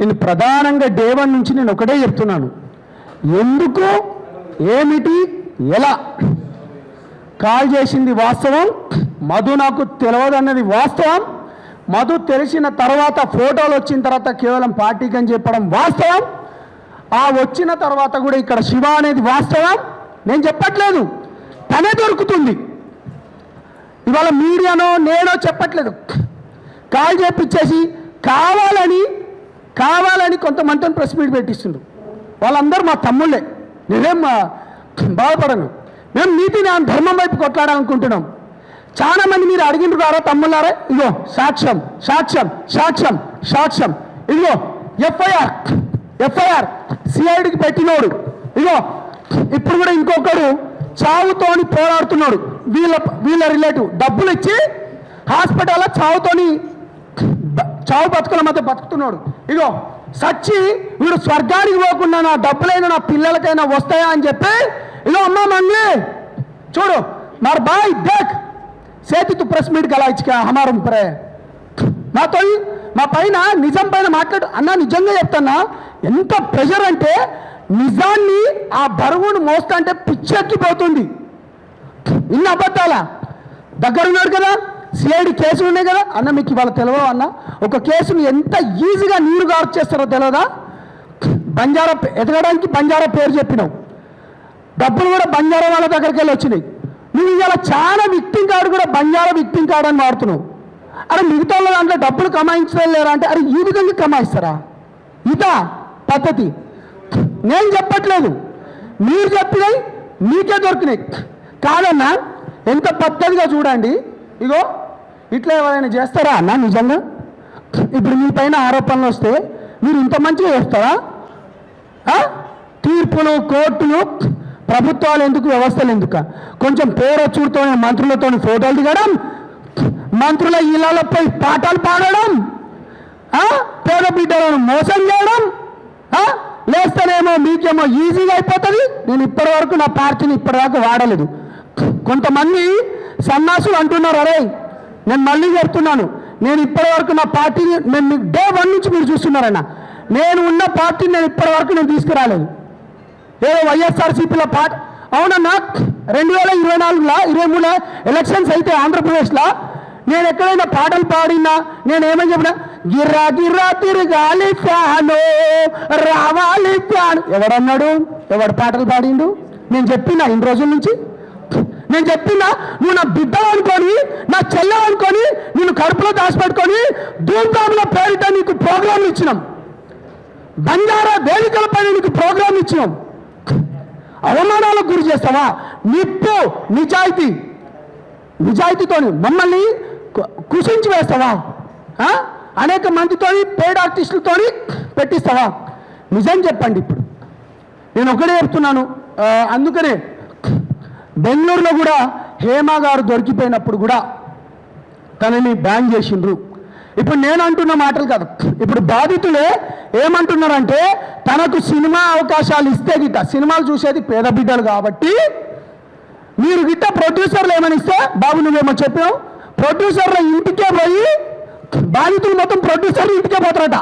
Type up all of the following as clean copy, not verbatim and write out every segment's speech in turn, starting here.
నేను ప్రధానంగా డే 1 నుంచి నేను ఒకటే చెప్తున్నాను, ఎందుకు, ఏమిటి, ఎలా. కాల్ చేసింది వాస్తవం, మధు నాకు తెలియదు అన్నది వాస్తవం, మధు తెలిసిన తర్వాత ఫోటోలు వచ్చిన తర్వాత కేవలం పార్టీకి అని చెప్పడం వాస్తవం, ఆ వచ్చిన తర్వాత కూడా ఇక్కడ శివ అనేది వాస్తవం. నేను చెప్పట్లేదు, తనే దొరుకుతుంది. ఇవాళ మీడియానో నేనో చెప్పట్లేదు. కాల్ చేపించేసి కావాలని కొంతమందిని ప్రెస్ మీట్ పెట్టిస్తుండ్రు. వాళ్ళందరూ మా తమ్ముళ్ళే, నేనేం బాధపడను. మేము నీతి ధర్మం వైపు కొట్లాడాలనుకుంటున్నాం. చాలా మంది మీరు అడిగిండ్రు కారా తమ్ముళ్ళారా, ఇగో సాక్ష్యం సాక్ష్యం సాక్ష్యం సాక్ష్యం, ఇదిగో ఎఫ్ఐఆర్ సిఐడికి పెట్టినోడు, ఇగో ఇప్పుడు కూడా ఇంకొకడు చావుతోని పోరాడుతున్నాడు. వీళ్ళ రిలేటివ్ డబ్బులు ఇచ్చి హాస్పిటల్లో చావు బతుకుల మధ్య బతుకుతున్నాడు. ఇగో సచ్చి వీడు స్వర్గానికి పోకుండా నా డబ్బులైనా నా పిల్లలకైనా వస్తాయా అని చెప్పి, ఇగో అమ్మ మంగ్లీ చూడు మార్ బాయ్ దేక్ సేతి తు ప్రెస్ మీట్ గలా ఇచ్చుకా హమారం పరే నాతో మా పైన నిజం పైన మాట్లాడు అన్నా. నిజంగా చెప్తాన్నా, ఎంత ప్రెషర్ అంటే నిజాన్ని ఆ బరువును మోస్తా అంటే పిచ్చెక్కిపోతుంది. ఇన్ని అబద్ధాలా దగ్గరున్నాడు కదా, సిఐడి కేసులు ఉన్నాయి కదా అన్న. మీకు ఇవాళ తెలియదు అన్న, ఒక కేసును ఎంత ఈజీగా నీరు గారు చేస్తారో తెలియదా. బంజారా ఎదగడానికి బంజారా పేరు చెప్పినావు, డబ్బులు కూడా బంజారా వాళ్ళ దగ్గరికి వెళ్ళి వచ్చినాయి. నువ్వు ఇవాళ చాలా విక్టింగ్ కార్డు కూడా బంజారా విక్టింగ్ కార్డు అని వాడుతున్నావు. అరే మిగతా వాళ్ళ దాంట్లో డబ్బులు కమాయించడం లేరా అంటే, అరే ఈ విధంగా కమాయిస్తారా? ఇదా పద్ధతి? నేను చెప్పట్లేదు, మీరు చెప్పినాయి మీకే దొరికినాయి కాదన్నా. ఎంత పద్ధతిగా చూడండి. ఇగో ఇట్లా ఎవరైనా చేస్తారా అన్న? నిజంగా ఇప్పుడు మీ పైన ఆరోపణలు వస్తే మీరు ఇంత మంచిగా చేస్తారా? తీర్పులు, కోర్టులు, ప్రభుత్వాలు ఎందుకు, వ్యవస్థలు ఎందుకు? కొంచెం పేరొచ్చుడితో మంత్రులతో ఫోటోలు దిగడం, మంత్రుల ఇళ్లపై పాటలు పాడడం, పేద బిడ్డలను మోసం చేయడం, లేస్తేనేమో మీకేమో ఈజీగా అయిపోతుంది. నేను ఇప్పటి వరకు నా పార్టీని ఇప్పటిదాకా వాడలేదు. కొంతమంది సన్నాసులు అంటున్నారు, అరే నేను మళ్ళీ చెప్తున్నాను, నేను ఇప్పటి వరకు నా పార్టీని నేను డే 1 నుంచి మీరు చూస్తున్నారన్న, నేను ఉన్న పార్టీని నేను ఇప్పటి వరకు నేను తీసుకురాలేదు. ఏదో వైఎస్ఆర్సీపీలో అవునన్నా 2024లో 23లో ఎలక్షన్స్ అయితే ఆంధ్రప్రదేశ్లో నేను ఎక్కడైనా పాటలు పాడినా నేను ఏమని చెప్పినా, గిర్రా గిర్రా తిరగాలి ఫ్యాను రావాలి ఫ్యాను. ఎవడన్నాడు? ఎవడు పాటలు పాడిండు? నేను చెప్పినా ఇన్ని రోజుల నుంచి, నేను చెప్పినా నువ్వు నా బిడ్డ అనుకొని, నా చెల్లె అనుకొని, నేను కడుపులో దాచిపెట్టుకొని ధూమ్ధాంల పేరిట నీకు ప్రోగ్రాంలు ఇచ్చినాం, బంజారా వేదికలపైన నీకు ప్రోగ్రాం ఇచ్చినాం. అవమానాలకు గురి చేస్తావా? నిప్పు నిజాయితీతో మమ్మల్ని కుషించి వేస్తావా? అనేక మందితో పేడ్ ఆర్టిస్టులతో పెట్టిస్తావా? నిజం చెప్పండి. ఇప్పుడు నేను ఒకటే చెప్తున్నాను. అందుకనే బెంగళూరులో కూడా హేమా గారు దొరికిపోయినప్పుడు కూడా తనని బ్యాన్ చేసిండ్రు. ఇప్పుడు నేను అంటున్న మాటలు కాదు, ఇప్పుడు బాధితులే ఏమంటున్నారంటే, తనకు సినిమా అవకాశాలు ఇస్తే గిట్ట, సినిమాలు చూసేది పేద బిడ్డలు కాబట్టి మీరు గిట్ట ప్రొడ్యూసర్లు ఏమని ఇస్తే, బాబు నువ్వేమో చెప్పావు, ప్రొడ్యూసర్ల ఇంటికే పోయి బాధితులు మొత్తం ప్రొడ్యూసర్లు ఇంటికే పోతారట.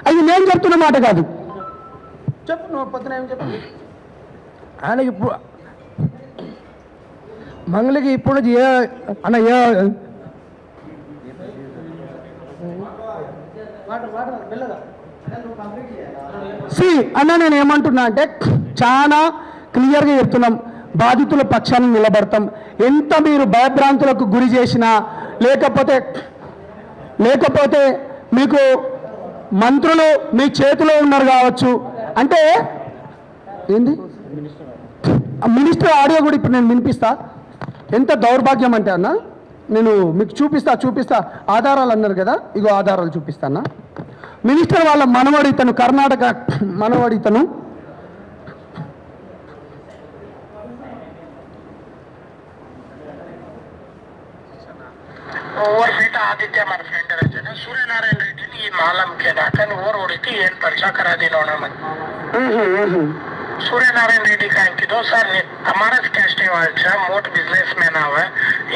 అది నేను చెప్తున్న మాట కాదు. చెప్పు నువ్వు పొద్దున ఏం చెప్పు. ఆయన ఇప్పుడు మంగళకి ఇప్పుడు అన్న అన్న నేను ఏమంటున్నా అంటే, చాలా క్లియర్గా చెప్తున్నాం, బాధితుల పక్షాన్ని నిలబడతాం. ఎంత మీరు భయభ్రాంతులకు గురి చేసినా, లేకపోతే మీకు మంత్రులు మీ చేతిలో ఉన్నారు కావచ్చు అంటే ఏంది, మినిస్టర్ ఆడియో కూడా ఇప్పుడు నేను వినిపిస్తా. ఎంత దౌర్భాగ్యం అంటే అన్న, నేను మీకు చూపిస్తా ఆధారాలు అన్నారు కదా, ఇగో ఆధారాలు చూపిస్తాను. మినిస్టర్ వాళ్ళ మనవడి ఇతను, కర్ణాటక మనవడి ఇతను, ओवर बेटा आदित्य हमारे फ्रेंड रहते ना सूर्य नारायण रेड्डी ये मालम के डाकन ओवर ओढ़ी थी ये पर्चा करा देना उन्हें सूर्यनारायण रेड्डी का इनकी दो सर हमारा कैस्टिंग वाला मोट बिजनेसमैन आवा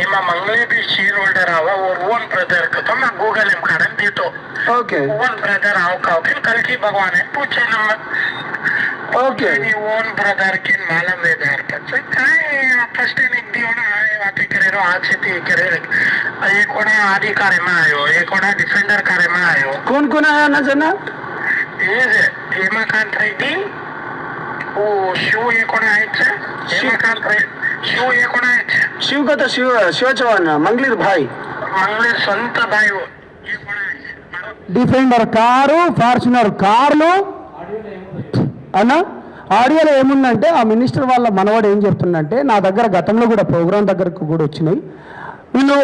इमा मंगले भी शेयर होल्डर आवा और ओन ब्रदर का तो मैं गूगल एम कारण दीतो ఓకే ओन ब्रदर आओ का कल की भगवान है पूछे नंबर ఓకే ओन ब्रदर के मालूम है दार पर से काय फर्स्ट इन एक दियो ना आए बातें करे रो आज से ती करे ये कोड़ा अधिकारी में आयो ये कोड़ा डिफेंडर करे में आयो कोण कोण आहे ना जना ये हेमाकांत रेड्डी ओ शिव ये कोण आहे हेमाकांत शिव ये कोण आहे शिव का तो शिव चव्हाण मंगलीर भाई मंगले संत भाई हो ये कोण आहे డిఫెండర్ కారు ఫార్చునర్ కార్లు అన్న ఆడియోలో ఏముందంటే ఆ మినిస్టర్ వాళ్ళ మనవాడు ఏం చెప్తుందంటే నా దగ్గర గతంలో కూడా ప్రోగ్రాం దగ్గరకు కూడా వచ్చినాయి వీళ్ళు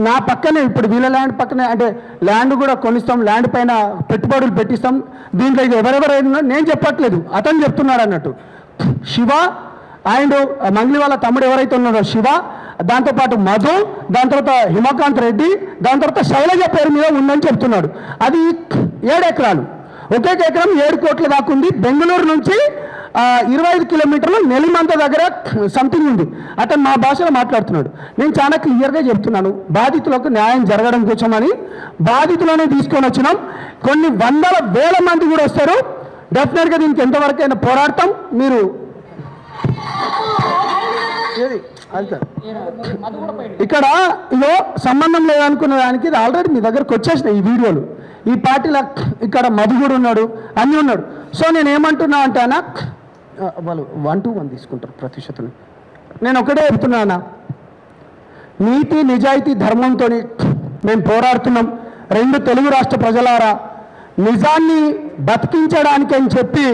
నా పక్కనే ఇప్పుడు వీళ్ళ ల్యాండ్ పక్కనే అంటే ల్యాండ్ కూడా కొనిస్తాం ల్యాండ్ పైన పెట్టుబడులు పెట్టిస్తాం దీంట్లో ఇది ఎవరెవరైనా నేను చెప్పట్లేదు అతను చెప్తున్నాడు అన్నట్టు శివ అండ్ మంగ్లీ వాళ్ళ తమ్ముడు ఎవరైతే ఉన్నాడో శివ దాంతోపాటు మధు దాని తర్వాత హిమకాంత్ రెడ్డి దాని తర్వాత శైలజ పేరు మీద ఉందని చెప్తున్నాడు అది 7 ఎకరాలు ఒక్కొక్క ఎకరం 7 కోట్ల దాకా ఉంది బెంగళూరు నుంచి 25 కిలోమీటర్లు నెల్లిమంత దగ్గర సంథింగ్ ఉంది అతను మా భాషలో మాట్లాడుతున్నాడు నేను చాలా క్లియర్గా చెప్తున్నాను బాధితులకు న్యాయం జరగడం కోసమని బాధితులనే తీసుకొని వచ్చినాం కొన్ని వందల వేల మంది కూడా వస్తారు డెఫినెట్గా దీనికి ఎంతవరకైనా పోరాడతాం మీరు ఏది అంతే ఇక్కడ ఇదో సంబంధం లేదనుకున్న దానికి ఇది ఆల్రెడీ మీ దగ్గరకు వచ్చేసినాయి ఈ వీడియోలు ఈ పార్టీలో ఇక్కడ మధు కూడా ఉన్నాడు అన్నీ ఉన్నాడు సో నేను ఏమంటున్నా అంటే అన్న వాళ్ళు 1 to 1 తీసుకుంటారు ప్రతిశతం నేను ఒకటే చెప్తున్నా నీతి నిజాయితీ ధర్మంతో మేము పోరాడుతున్నాం 2 తెలుగు రాష్ట్ర ప్రజలారా నిజాన్ని బతికించడానికి అని చెప్పి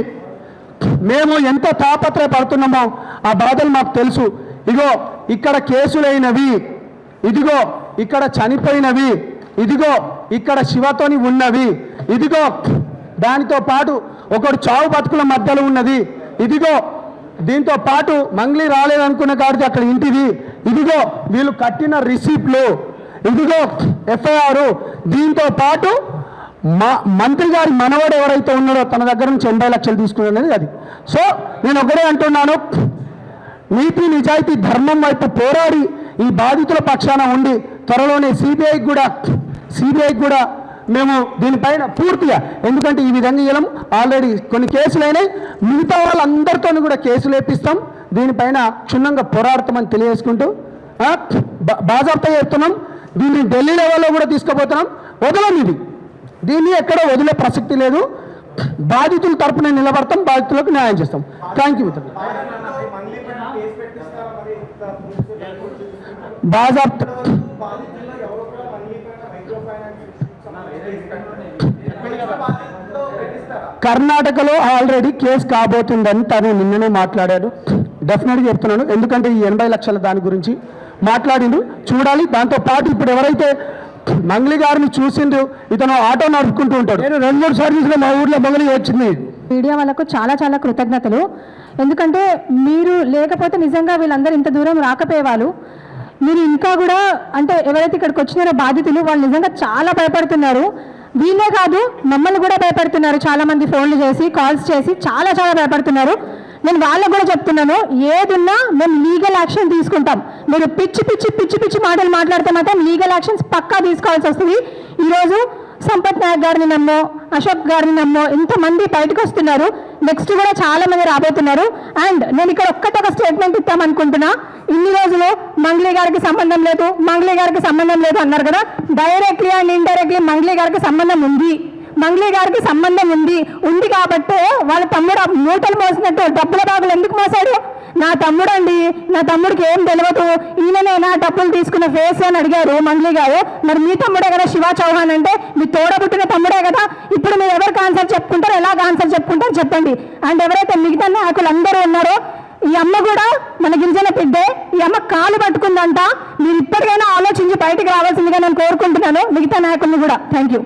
మేము ఎంత తాపత్రయపడుతున్నామో ఆ బాధలు మాకు తెలుసు ఇగో ఇక్కడ కేసులైనవి ఇదిగో ఇక్కడ చనిపోయినవి ఇదిగో ఇక్కడ శివతోని ఉన్నవి ఇదిగో దానితో పాటు ఒకడు చావు బతుకుల మధ్యలో ఉన్నది ఇదిగో దీంతో పాటు మంగ్లీ రాలేదనుకున్న కాడికి అక్కడ ఇంటిది ఇదిగో వీళ్ళు కట్టిన రిసీప్ట్లు ఇదిగో ఎఫ్ఐఆర్ దీంతో పాటు మంత్రి గారి మనవడు ఎవరైతే ఉన్నాడో తన దగ్గర నుంచి 80 లక్షలు తీసుకున్నది అది సో నేను ఒకటే అంటున్నాను నీతి నిజాయితీ ధర్మం వైపు పోరాడి ఈ బాధితుల పక్షాన ఉండి త్వరలోనే సిబిఐకి కూడా మేము దీనిపైన పూర్తిగా ఎందుకంటే ఈ విధంగా ఇవ్వడం ఆల్రెడీ కొన్ని కేసులు అయినాయి మిగతా వాళ్ళందరితో కూడా కేసులు వేపిస్తాం దీనిపైన క్షుణ్ణంగా పోరాడతామని తెలియజేసుకుంటూ బాజాప్తా చెప్తున్నాం దీన్ని ఢిల్లీ లెవెల్లో కూడా తీసుకుపోతున్నాం వదలం ఇది దీన్ని ఎక్కడ వదిలే ప్రసక్తి లేదు బాధితుల తరపున నిలబడతాం బాధితులకు న్యాయం చేస్తాం థ్యాంక్ యూ మిత్రులు బాజాప్తా కర్ణాటకలో ఆల్రెడీ కేసు కాబోతుందని తను నిన్ననే మాట్లాడాడు డెఫినెట్గా చెప్తున్నాను ఎందుకంటే ఈ 80 లక్షల దాని గురించి మాట్లాడిండు చూడాలి దాంతో పాటు ఇప్పుడు ఎవరైతే మంగ్లీ గారిని చూసిండు ఇతను ఆటో నడుపుకుంటూ ఉంటాడు నేను 2-3 సర్వీసులు మా ఊర్లో మంగ్లీ వచ్చింది మీడియా వాళ్ళకు చాలా చాలా కృతజ్ఞతలు ఎందుకంటే మీరు లేకపోతే నిజంగా వీళ్ళందరూ ఇంత దూరం రాకపోయేవాళ్ళు మీరు ఇంకా కూడా అంటే ఎవరైతే ఇక్కడికి వచ్చినారో బాధితులు వాళ్ళు నిజంగా చాలా భయపడుతున్నారు వీళ్ళే కాదు మమ్మల్ని కూడా భయపడుతున్నారు చాలా మంది ఫోన్లు చేసి కాల్స్ చేసి చాలా చాలా భయపడుతున్నారు నేను వాళ్ళకు కూడా చెప్తున్నాను ఏదున్నా మేము లీగల్ యాక్షన్ తీసుకుంటాం మీరు పిచ్చి మాటలు మాట్లాడితే మాత్రం లీగల్ యాక్షన్స్ పక్కా తీసుకోవాల్సి వస్తుంది ఈరోజు సంపత్ నాయక్ గారిని నమ్మో అశోక్ గారిని నమ్మో ఇంతమంది బయటకు వస్తున్నారు నెక్స్ట్ కూడా చాలా మంది రాబోతున్నారు అండ్ నేను ఇక్కడ ఒక్కటొక స్టేట్మెంట్ ఇద్దామనుకుంటున్నా ఇన్ని రోజులు మంగ్లీ గారికి సంబంధం లేదు అన్నారు కదా డైరెక్ట్లీ అండ్ ఇండైరెక్ట్లీ మంగ్లీ గారికి సంబంధం ఉంది కాబట్టే వాళ్ళ తమ్ముడు మూటలు మోసినట్టు డబ్బుల బాగులు ఎందుకు మోసాడు నా తమ్ముడు అండి నా తమ్ముడికి ఏం తెలియదు ఈయననే నా డబ్బులు తీసుకున్న ఫేస్ అని అడిగారు మంగ్లీ గారు మరి మీ తమ్ముడే కదా శివ చౌహాన్ అంటే మీ తోడబుట్టిన తమ్ముడే కదా ఇప్పుడు మీరు ఎవరికి ఆన్సర్ చెప్పుకుంటారు ఎలాగ ఆన్సర్ చెప్పుకుంటారు చెప్పండి అండ్ ఎవరైతే మిగతా నాయకులు అందరూ ఉన్నారో ఈ అమ్మ కూడా మన గిరిజన బిడ్డే ఈ అమ్మ కాలు పట్టుకుందంట మీరు ఇప్పటికైనా ఆలోచించి బయటకు రావాల్సిందిగా నేను కోరుకుంటున్నాను మిగతా నాయకుల్ని కూడా థ్యాంక్ యూ